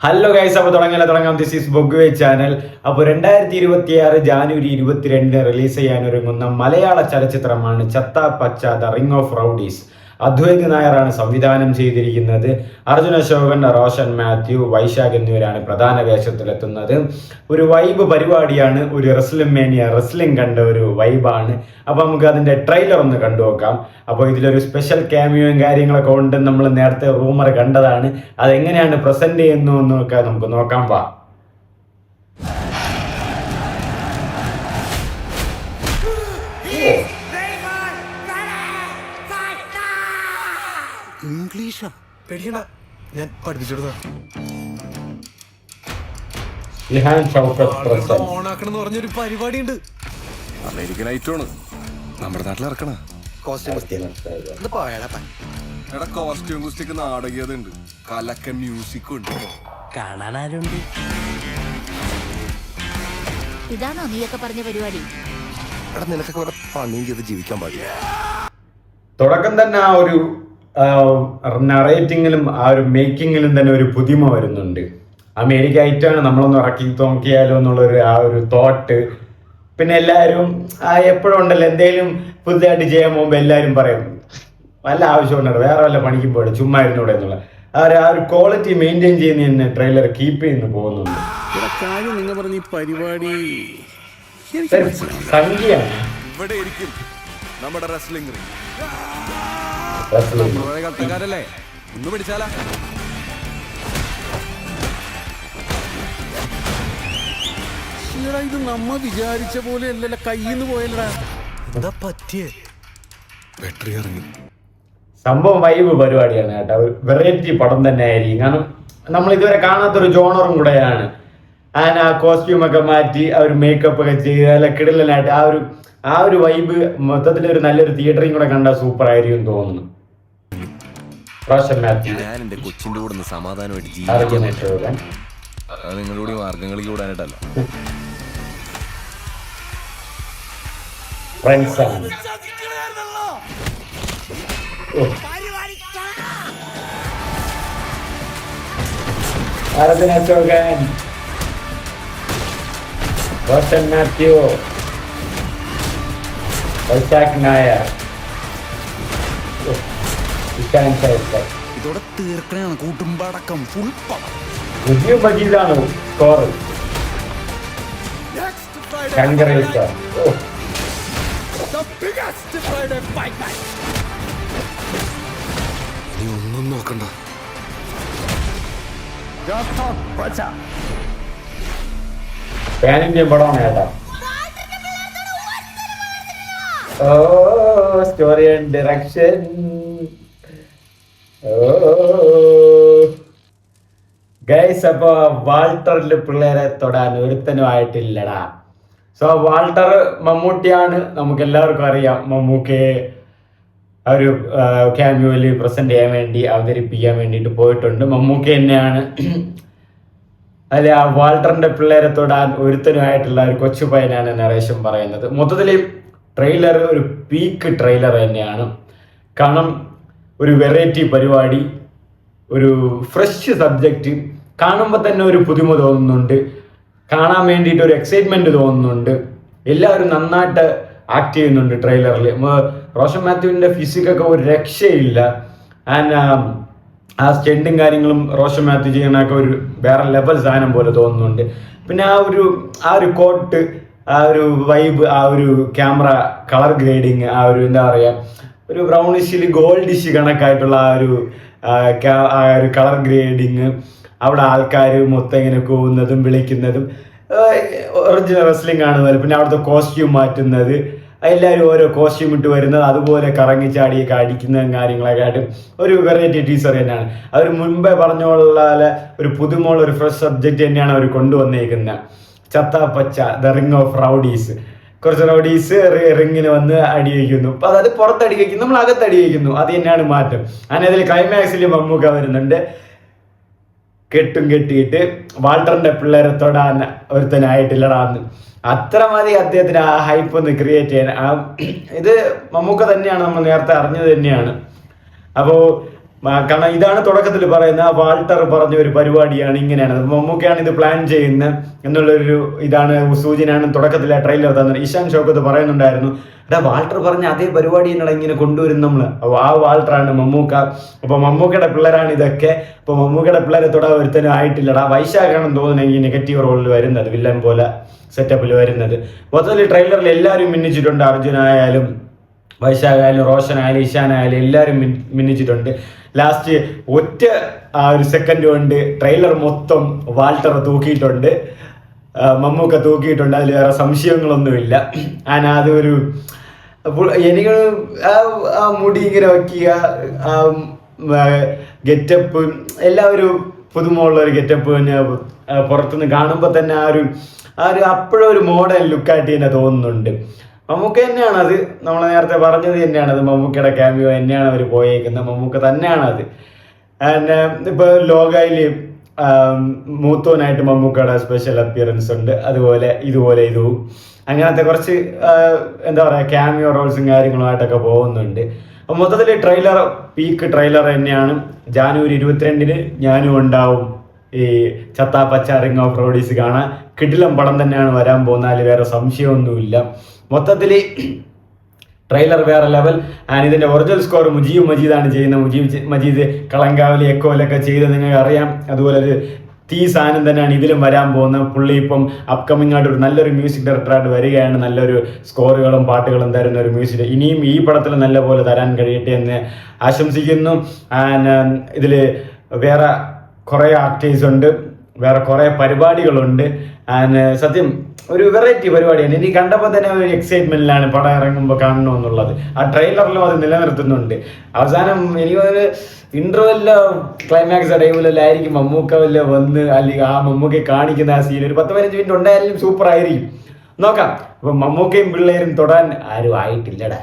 Hello guys, അപ്പോൾ തുടങ്ങാം. This is ബൊഗ്വേ ചാനൽ. അപ്പോൾ 2026 ജാനുവരി 22 റിലീസ് ചെയ്യാനൊരുങ്ങുന്ന മലയാള ചലച്ചിത്രമാണ് Chatha Pacha the ring of rowdies. Advaith നായരാണ് സംവിധാനം ചെയ്തിരിക്കുന്നത്. അർജുൻ അശോകൻ, റോഷൻ മാത്യു, വൈശാഖ് എന്നിവരാണ് പ്രധാന വേഷത്തിലെത്തുന്നത്. ഒരു വൈബ് പരിപാടിയാണ്, ഒരു റെസ്ലിംഗ് കണ്ട ഒരു വൈബാണ്. അപ്പോൾ നമുക്ക് അതിൻ്റെ ട്രെയിലർ ഒന്ന് കണ്ടു നോക്കാം. അപ്പോൾ ഇതിലൊരു സ്പെഷ്യൽ ക്യാമിയോയും കാര്യങ്ങളൊക്കെ ഉണ്ട്. നമ്മൾ നേരത്തെ റൂമർ കണ്ടതാണ്. അതെങ്ങനെയാണ് പ്രസന്റ് ചെയ്യുന്നു എന്നൊക്കെ നമുക്ക് നോക്കാം. ഇംഗ്ലീഷാ പേടിക്കണ്ട, ഞാൻ പഠിപ്പിച്ചെടുത്ത ഓണാക്കണം പറഞ്ഞൊരു പരിപാടി ഉണ്ട്. അമേരിക്കൻ ഐറ്റമാണ്, നമ്മുടെ നാട്ടിൽ ഇറക്കണ. എടാ കോസ്റ്റ്യൂം കുസ്റ്റിക്ക് നാടകീയത ഉണ്ട്, കലക്കൻ മ്യൂസിക്കും ഉണ്ട്. കാണാൻ ആരുണ്ട്? ഇതാണോ നീയൊക്കെ പറഞ്ഞ പരിപാടി? എടാ നിനക്കൊക്കെ ഇവിടെ പണിയും ചെയ്ത് ജീവിക്കാൻ പാടില്ല. തുടക്കം തന്നെ ആ ഒരു നറേറ്റിങ്ങിലും ആ ഒരു മേക്കിങ്ങിലും തന്നെ ഒരു പുതുമ വരുന്നുണ്ട്. അമേരിക്ക ആയിട്ടാണ് നമ്മളൊന്ന് ഇറക്കി നോക്കിയാലോ എന്നുള്ളൊരു ആ ഒരു തോട്ട്. പിന്നെ എല്ലാവരും എപ്പോഴും ഉണ്ടല്ലോ, എന്തെങ്കിലും പുതുതായിട്ട് ചെയ്യാൻ പോകുമ്പോൾ എല്ലാവരും പറയും വല്ല ആവശ്യമുണ്ടോ, വേറെ വല്ല പണിക്കും പോയിട്ട് ചുമ്മാ ഇരുന്നൂടെ എന്നുള്ള ആ ഒരു ക്വാളിറ്റി മെയിൻറ്റെയിൻ ചെയ്യുന്ന തന്നെ ട്രെയിലർ കീപ്പ് ചെയ്യുന്നു പോകുന്നുണ്ട്. നിങ്ങൾ പറഞ്ഞ ഈ പരിപാടി സംഖ്യയാണ് ഇവിടെ ഇരിക്കും നമ്മുടെ റെസ്ലിംഗ്. കട്ടക്കാരല്ലേ, ഒന്ന് പിടിച്ചാലാ. ഇത് നമ്മ വിചാരിച്ച പോലെ അല്ലല്ല, കയ്യിന്ന് പോയല്ലടാ. എന്താ പറ്റിയേ? ബാറ്ററി ഇറങ്ങി. സംഭവം വൈബ് പരിപാടിയാണ് കേട്ടോ. ഒരു വെറൈറ്റി പടം തന്നെ ആയിരിക്കും. കാരണം നമ്മൾ ഇതുവരെ കാണാത്തൊരു ജോണറും കൂടെയാണ്. ആ കോസ്റ്റ്യൂമൊക്കെ മാറ്റി ആ ഒരു മേക്കപ്പ് ഒക്കെ ചെയ്ത് നല്ല കിടലനായിട്ട് ആ ഒരു വൈബ് മൊത്തത്തിലൊരു നല്ലൊരു തിയേറ്ററിൽ കൂടെ കണ്ടാൽ സൂപ്പർ ആയിരിക്കും തോന്നുന്നു. ഞാൻ എന്റെ കൊച്ചിന്റെ കൂടെ ഒന്ന് സമാധാനമായിട്ട് ജീവിക്കാൻ, നിങ്ങളുടെ മാർഗങ്ങളിൽ കൂടാനായിട്ടല്ല. അർജുൻ അശോകൻ, റോഷൻ മാത്യു, വൈശാഖ് നായർ, ഇതോടെ തീർക്കണാണ് കൂട്ടുമ്പടക്കം ഫുൾ റിവ്യൂ മജീദാണ് സ്കോർ. നീ ഒന്നും നോക്കണ്ട. പാൻ ഇന്ത്യൻ പടമാണ് കേട്ടോ. Story and direction. ഗൈസ്, അപ്പൊ വാൾട്ടറിൽ പിള്ളേരെ തൊടാൻ ഒരുത്തനും ആയിട്ടില്ലടാ. സോ വാൾട്ടർ മമ്മൂട്ടിയാണ്, നമുക്ക് എല്ലാവർക്കും അറിയാം. മമ്മൂക്കയെ ഒരു ക്യാമിയോയിൽ പ്രസന്റ് ചെയ്യാൻ വേണ്ടി അവതരിപ്പിക്കാൻ വേണ്ടിയിട്ട് പോയിട്ടുണ്ട്. മമ്മൂക്ക തന്നെയാണ് അല്ലെ ആ വാൾട്ടറിന്റെ പിള്ളേരെ തൊടാൻ ഒരുത്തനുമായിട്ടുള്ള ഒരു കൊച്ചു പയ്യനാണ് നരേഷൻ പറയുന്നത്. മൊത്തത്തിൽ ട്രെയിലർ ഒരു പീക്ക് ട്രെയിലർ തന്നെയാണ്. കാരണം ഒരു വെറൈറ്റി പരിപാടി, ഒരു ഫ്രഷ് സബ്ജക്റ്റ്, കാണുമ്പോൾ തന്നെ ഒരു പുതുമ തോന്നുന്നുണ്ട്, കാണാൻ വേണ്ടിയിട്ട് ഒരു എക്സൈറ്റ്മെന്റ് തോന്നുന്നുണ്ട്. എല്ലാവരും നന്നായിട്ട് ആക്ട് ചെയ്യുന്നുണ്ട് ട്രെയിലറിൽ. റോഷൻ മാത്യുവിൻ്റെ ഫിസിക്കൊക്കെ ഒരു രക്ഷയില്ല. ആൻഡ് ആ സ്റ്റണ്ടും കാര്യങ്ങളും റോഷൻ മാത്യു ചെയ്യുന്നതൊക്കെ ഒരു വേറെ ലെവൽ സാധനം പോലെ തോന്നുന്നുണ്ട്. പിന്നെ ആ ഒരു കോട്ട്, ആ ഒരു വൈബ്, ആ ഒരു ക്യാമറ കളർ ഗ്രേഡിങ്, ആ ഒരു എന്താ പറയുക, ഒരു ബ്രൗണിഷിൽ ഗോൾഡിഷ് കണക്കായിട്ടുള്ള ആ ഒരു കളർ ഗ്രേഡിങ്, അവിടെ ആൾക്കാർ മൊത്തം ഇങ്ങനെ പോകുന്നതും വിളിക്കുന്നതും ഒറിജിനൽ റെസ്ലിംഗ് കാണുന്നത്. പിന്നെ അവിടുത്തെ കോസ്റ്റ്യൂം മാറ്റുന്നത്, എല്ലാവരും ഓരോ കോസ്റ്റ്യൂം ഇട്ട് വരുന്നത്, അതുപോലെ കറങ്ങി ചാടിയൊക്കെ അടിക്കുന്നതും കാര്യങ്ങളൊക്കെ ആയിട്ട് ഒരു വെറൈറ്റി ടീസർ തന്നെയാണ്. അവർ മുൻപേ പറഞ്ഞുള്ള ഒരു പുതുമോൾ, ഒരു ഫ്രഷ് സബ്ജക്റ്റ് തന്നെയാണ് അവർ കൊണ്ടുവന്നേക്കുന്നത്. ചത്ത Pacha the ring of rowdies. കുറച്ച് റൗഡീസ് റിങ്ങിന് വന്ന് അടി വയ്ക്കുന്നു. അപ്പം അതായത് പുറത്തടി വയ്ക്കുന്നു, നമ്മൾ അകത്തടി വയ്ക്കുന്നു. അത് തന്നെയാണ് മാറ്റം. അങ്ങനെ അതിൽ ക്ലൈമാക്സിൽ മമ്മൂക്ക വരുന്നുണ്ട്, കെട്ടിയിട്ട് വാൾട്ടറിന്റെ പിള്ളേരെ തൊടാൻ ഒരുത്തനായിട്ടില്ലടാന്ന്. അത്ര മതി അദ്ദേഹത്തിന് ആ ഹൈപ്പ് ഒന്ന് ക്രിയേറ്റ് ചെയ്യാൻ. ഇത് മമ്മൂക്ക തന്നെയാണ്, നമ്മൾ നേരത്തെ അറിഞ്ഞത് തന്നെയാണ്. അപ്പോൾ കാരണം ഇതാണ് തുടക്കത്തിൽ പറയുന്ന വാൾട്ടർ പറഞ്ഞ ഒരു പരിപാടിയാണ്, ഇങ്ങനെയാണ് മമ്മൂക്കയാണ് ഇത് പ്ലാൻ ചെയ്യുന്നത് എന്നുള്ളൊരു ഇതാണ് സൂചനയാണ് തുടക്കത്തിലെ ട്രെയിലർ തന്നത്. ഇഷാൻ ഷൗക്കത്ത് പറയുന്നുണ്ടായിരുന്നു, എടാ വാൾട്ടർ പറഞ്ഞ അതേ പരിപാടി എന്നാണ് ഇങ്ങനെ കൊണ്ടുവരും നമ്മൾ. ആ വാൾട്ടറാണ് മമ്മൂക്ക. അപ്പോൾ മമ്മൂക്കയുടെ പിള്ളേരാണ് ഇതൊക്കെ. അപ്പോൾ മമ്മൂക്കയുടെ പിള്ളേരെ തൊടാൻ ഒരുത്തനും ആയിട്ടില്ലടാ. വൈശാഖാണെന്ന് തോന്നുന്നു എനിക്ക് നെഗറ്റീവ് റോളിൽ വരുന്നത്, വില്ലൻ പോലെ സെറ്റപ്പിൽ വരുന്നത്. മൊത്തത്തിൽ ട്രെയിലറിൽ എല്ലാവരും മിന്നിച്ചിട്ടുണ്ട്. അർജുനായാലും വൈശാഖായാലും റോഷനായാലും ഇഷാനായാലും എല്ലാവരും മിന്നിച്ചിട്ടുണ്ട്. ലാസ്റ്റ് ഒറ്റ ആ ഒരു സെക്കൻഡ് കൊണ്ട് ട്രെയിലർ മൊത്തം വാൾട്ടർ തൂക്കിയിട്ടുണ്ട്, മമ്മൂക്ക തൂക്കിയിട്ടുണ്ട്. അതിൽ വേറെ സംശയങ്ങളൊന്നുമില്ല. അതൊരു എനിക്ക് ആ മുടി ഇങ്ങനെ വയ്ക്കുക, ഗെറ്റപ്പ് എല്ലാം ഒരു പുതുമുള്ള ഒരു ഗെറ്റപ്പ് തന്നെ പുറത്തുനിന്ന് കാണുമ്പോൾ തന്നെ ആ ഒരു അപ്പോഴൊരു മോഡേൺ ലുക്കായിട്ട് തന്നെ തോന്നുന്നുണ്ട്. മമ്മൂക്ക തന്നെയാണത്, നമ്മൾ നേരത്തെ പറഞ്ഞത് തന്നെയാണത്, മമ്മൂക്കയുടെ ക്യാമിയോ തന്നെയാണ് അവർ പോയേക്കുന്നത്, മമ്മൂക്ക തന്നെയാണത്. ഇപ്പോൾ ലോകയിൽ മൂത്തോനായിട്ട് മമ്മൂക്കയുടെ സ്പെഷ്യൽ അപ്പിയറൻസ് ഉണ്ട്, അതുപോലെ ഇതും അങ്ങനത്തെ കുറച്ച് എന്താ പറയുക ക്യാമിയോ റോൾസും കാര്യങ്ങളുമായിട്ടൊക്കെ പോകുന്നുണ്ട്. അപ്പോൾ മൊത്തത്തിൽ ട്രെയിലർ പീക്ക് ട്രെയിലർ തന്നെയാണ്. ജാനുവരി 22 ഞാനും ഉണ്ടാവും ഈ ചത്താപ്പച്ച റിംഗ് ഓഫ് റോഡീസ് കാണാൻ. കിടിലം പടം തന്നെയാണ് വരാൻ പോകുന്നത്, അതിൽ വേറെ സംശയമൊന്നുമില്ല. മൊത്തത്തിൽ ട്രെയിലർ വേറെ ലെവൽ. ആൻഡ് ഇതിൻ്റെ ഒറിജിനൽ സ്കോർ മുജീബ് മജീദാണ് ചെയ്യുന്നത്. മുജീബ് മജീദ് കളങ്കാവലി എക്കോലൊക്കെ ചെയ്ത് നിങ്ങൾക്ക് അറിയാം. അതുപോലെ ഒരു സാധനം തന്നെയാണ് ഇതിലും വരാൻ പോകുന്നത്. പുള്ളി ഇപ്പം അപ്കമിങ് ആയിട്ട് ഒരു നല്ലൊരു മ്യൂസിക് ഡയറക്ടറായിട്ട് വരികയാണ്. നല്ലൊരു സ്കോറുകളും പാട്ടുകളും തരുന്ന ഒരു മ്യൂസിക് ഇനിയും ഈ പടത്തിൽ നല്ല പോലെ തരാൻ കഴിയട്ടെ എന്ന് ആശംസിക്കുന്നു. ആൻഡ് ഇതിൽ വേറെ കുറേ ആക്ടേഴ്സ് ഉണ്ട്, വേറെ കുറേ പരിപാടികളുണ്ട്. ആൻഡ് സത്യം ഒരു വെറൈറ്റി പരിപാടിയാണ്. എനിക്ക് കണ്ടപ്പോൾ തന്നെ ഒരു എക്സൈറ്റ്മെന്റിലാണ് പടം ഇറങ്ങുമ്പോൾ കാണണമെന്നുള്ളത്. ആ ട്രെയിലറിലും അത് നിലനിർത്തുന്നുണ്ട്. അവസാനം എനിക്കൊരു ഇന്റർവെല്ലോ ക്ലൈമാക്സ് ടൈമിലെല്ലാം ആയിരിക്കും മമ്മൂക്ക വല്ല വന്ന് അല്ലെങ്കിൽ ആ മമ്മൂക്കെ കാണിക്കുന്ന ആ സീൻ ഒരു 10-15 മിനിറ്റ് ഉണ്ടായാലും സൂപ്പർ ആയിരിക്കും. നോക്കാം. അപ്പം മമ്മൂക്കയും പിള്ളേരും തൊടാൻ ആരും ആയിട്ടില്ലടാ.